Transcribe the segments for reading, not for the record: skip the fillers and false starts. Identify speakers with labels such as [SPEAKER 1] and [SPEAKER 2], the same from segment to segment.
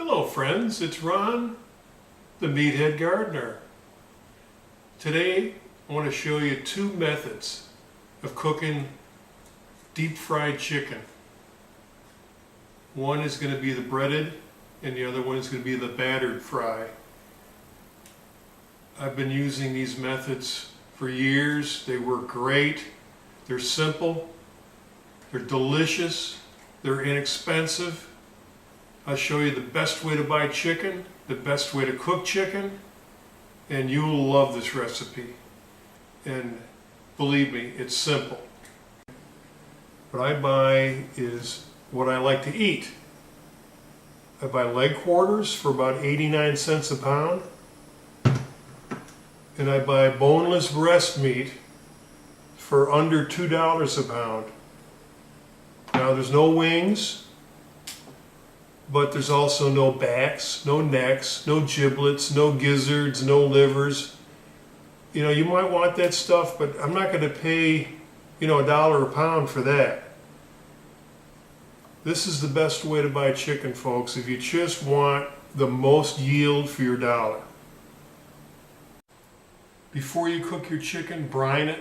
[SPEAKER 1] Hello friends, it's Ron, the Meathead Gardener. Today I want to show you two methods of cooking deep fried chicken. One is going to be the breaded and the other one is going to be the battered fry. I've been using these methods for years. They work great. They're simple. They're delicious. They're inexpensive. I'll show you the best way to buy chicken, the best way to cook chicken, and you will love this recipe. And believe me, it's simple. What I buy is what I like to eat. I buy leg quarters for about 89 cents a pound, and I buy boneless breast meat for under $2 a pound. Now there's no wings, but there's also no backs, no necks, no giblets, no gizzards, no livers. You know, you might want that stuff, but I'm not going to pay, $1 a pound for that. This is the best way to buy chicken, folks, if you just want the most yield for your dollar. Before you cook your chicken, brine it.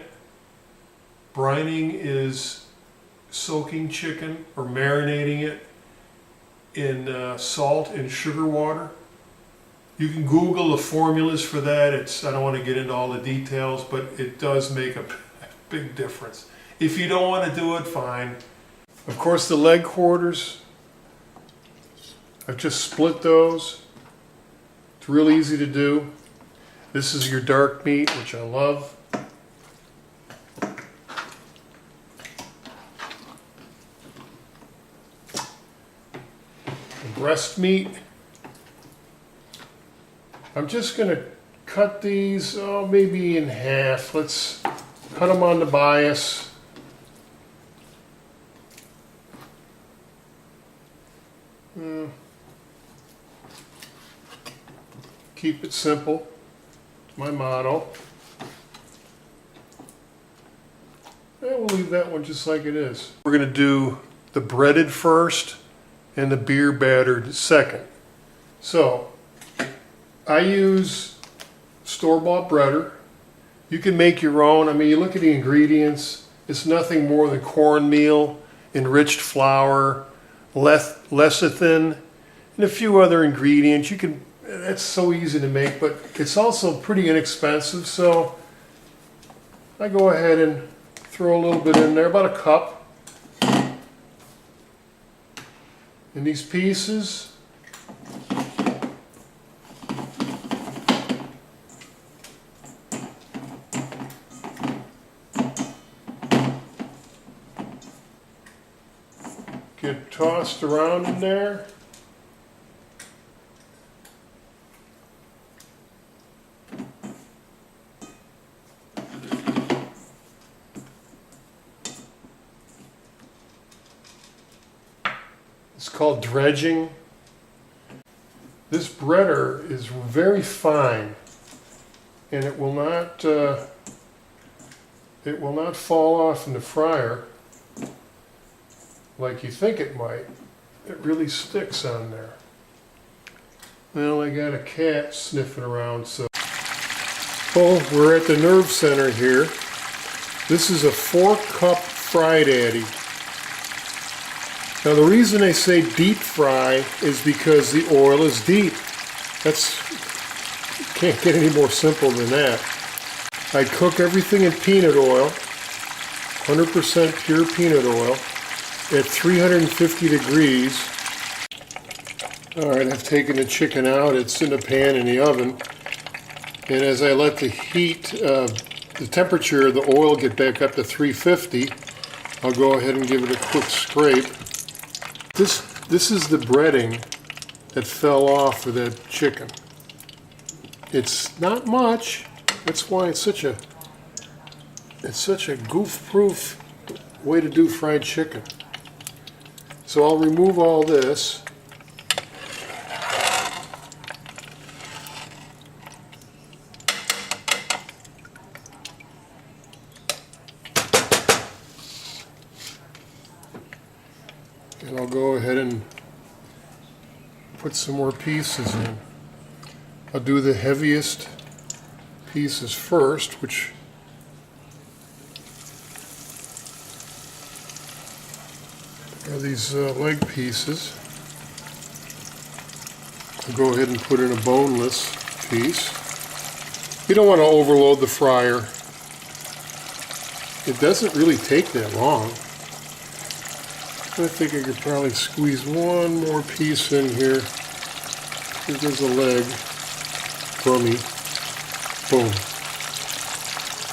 [SPEAKER 1] Brining is soaking chicken or marinating it in salt and sugar water. You can Google the formulas for that. I don't want to get into all the details, but it does make a big difference. If you don't want to do it, fine. Of course, the leg quarters, I've just split those. It's real easy to do. This is your dark meat, which I love. Breast meat. I'm just going to cut these maybe in half. Let's cut them on the bias. Keep it simple. It's my motto. And we'll leave that one just like it is. We're going to do the breaded first and the beer battered second. So I use store-bought breader. You can make your own. I mean, you look at the ingredients, it's nothing more than cornmeal, enriched flour, lecithin, and a few other ingredients. That's so easy to make, but it's also pretty inexpensive, so I go ahead and throw a little bit in there, about a cup. In these pieces, get tossed around in there. It's called dredging. This breader is very fine, and it will not fall off in the fryer like you think it might. It really sticks on there. Well, I got a cat sniffing around, so. Oh, we're at the nerve center here. This is a 4-cup fried addy. Now the reason I say deep fry is because the oil is deep. Can't get any more simple than that. I cook everything in peanut oil, 100% pure peanut oil, at 350 degrees. Alright, I've taken the chicken out. It's in a pan in the oven. And as I let the heat, the temperature of the oil get back up to 350, I'll go ahead and give it a quick scrape. This is the breading that fell off of that chicken. It's not much. That's why it's such a goof-proof way to do fried chicken. So I'll remove all this. And I'll go ahead and put some more pieces in. I'll do the heaviest pieces first, which are these leg pieces. I'll go ahead and put in a boneless piece. You don't want to overload the fryer. It doesn't really take that long. I think I could probably squeeze one more piece in here. There's a leg. Crummy. Boom.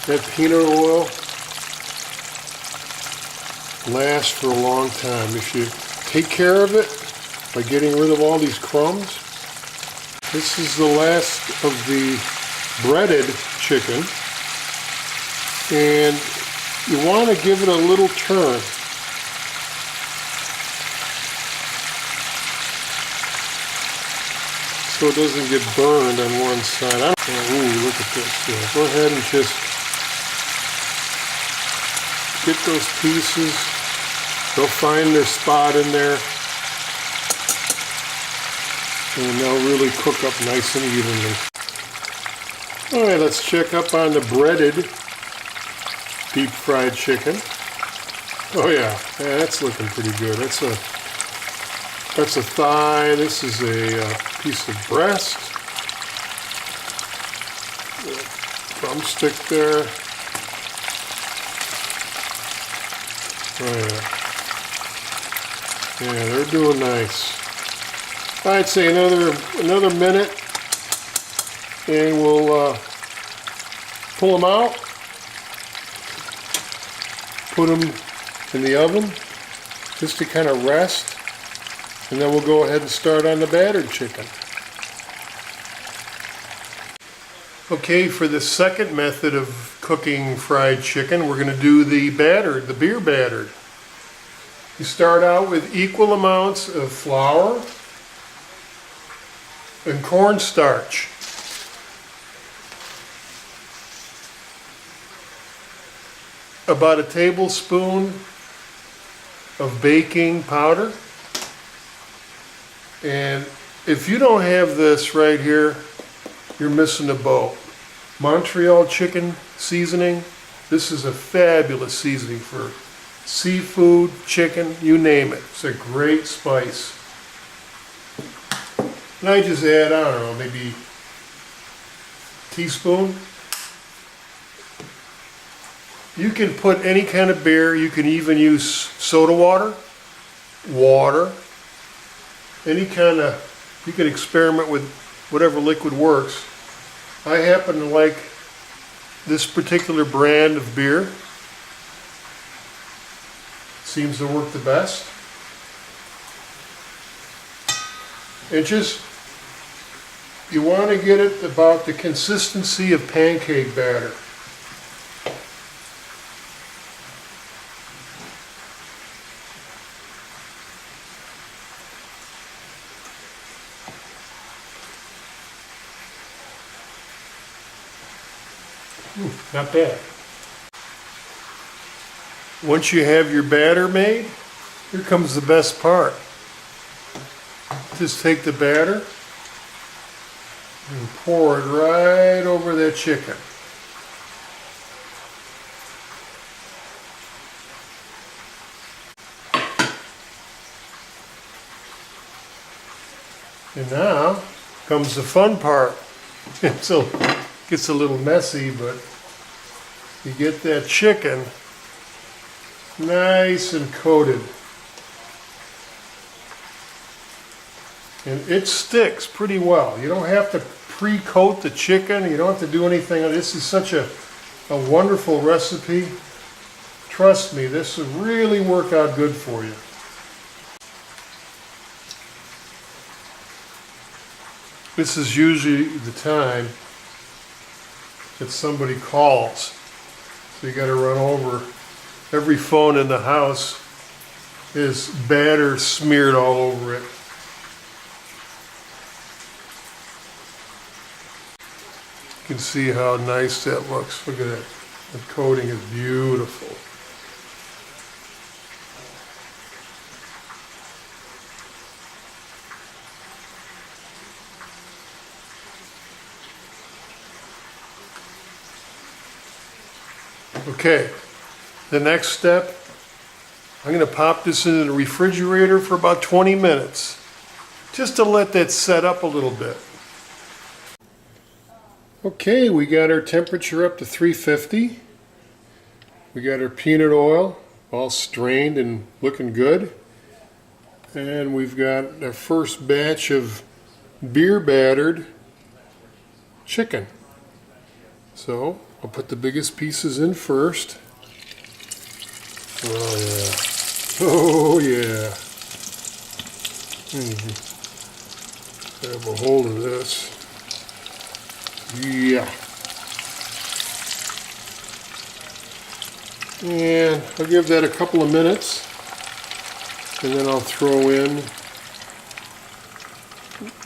[SPEAKER 1] That peanut oil lasts for a long time. If you take care of it by getting rid of all these crumbs. This is the last of the breaded chicken. And you want to give it a little turn. So it doesn't get burned on one side. Ooh, look at this. Yeah, go ahead and just get those pieces. They'll find their spot in there. And they'll really cook up nice and evenly. Alright, let's check up on the breaded deep fried chicken. Oh yeah, that's looking pretty good. That's a thigh. This is a piece of breast. Drumstick there. Oh yeah. Yeah, they're doing nice. I'd say another minute, and we'll pull them out, put them in the oven just to kind of rest, and then we'll go ahead and start on the battered chicken. Okay, for the second method of cooking fried chicken, we're going to do the battered, the beer battered. You start out with equal amounts of flour and cornstarch. About a tablespoon of baking powder. And if you don't have this right here, you're missing a boat. Montreal chicken seasoning. This is a fabulous seasoning for seafood, chicken, you name it. It's a great spice. And I just add, I don't know, maybe a teaspoon. You can put any kind of beer. You can even use soda water, any kind of, you can experiment with whatever liquid works. I happen to like this particular brand of beer. Seems to work the best. And just, you want to get it about the consistency of pancake batter. Not bad. Once you have your batter made, here comes the best part. Just take the batter and pour it right over that chicken. And now comes the fun part. So it gets a little messy, but you get that chicken nice and coated. And it sticks pretty well. You don't have to pre-coat the chicken. You don't have to do anything. This is such a wonderful recipe. Trust me, this will really work out good for you. This is usually the time that somebody calls. So you got to run over. Every phone in the house is batter smeared all over it. You can see how nice that looks. Look at that. The coating is beautiful. Okay, the next step, I'm going to pop this into the refrigerator for about 20 minutes, just to let that set up a little bit. Okay, we got our temperature up to 350. We got our peanut oil all strained and looking good. And we've got our first batch of beer battered chicken. So I'll put the biggest pieces in first. Oh yeah. Oh yeah. Grab a hold of this. Yeah. And I'll give that a couple of minutes, and then I'll throw in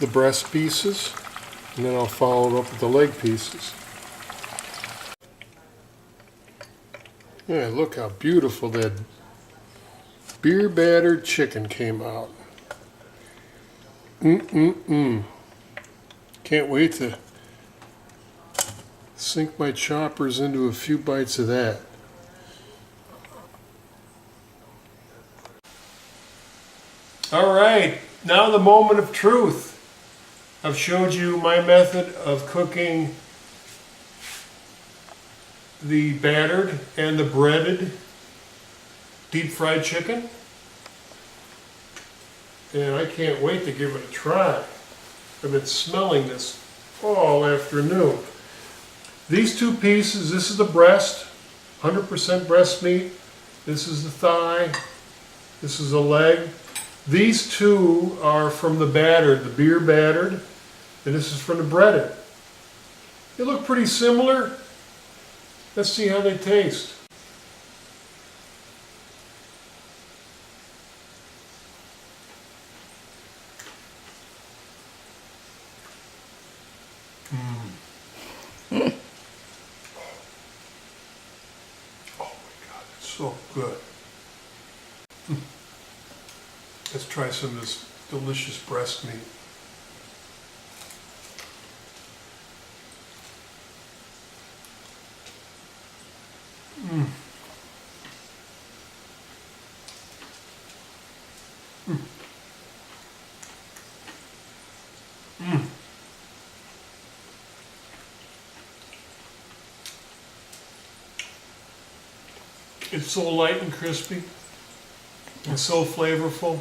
[SPEAKER 1] the breast pieces, and then I'll follow it up with the leg pieces. Yeah, look how beautiful that beer battered chicken came out. Can't wait to sink my choppers into a few bites of that. All right, now the moment of truth. I've showed you my method of cooking the battered and the breaded deep fried chicken. And I can't wait to give it a try. I've been smelling this all afternoon. These two pieces, this is the breast, 100% breast meat. This is the thigh. This is the leg. These two are from the battered, the beer battered, and this is from the breaded. They look pretty similar. Let's see how they taste. Oh my God, it's so good. Let's try some of this delicious breast meat. It's so light and crispy and so flavorful.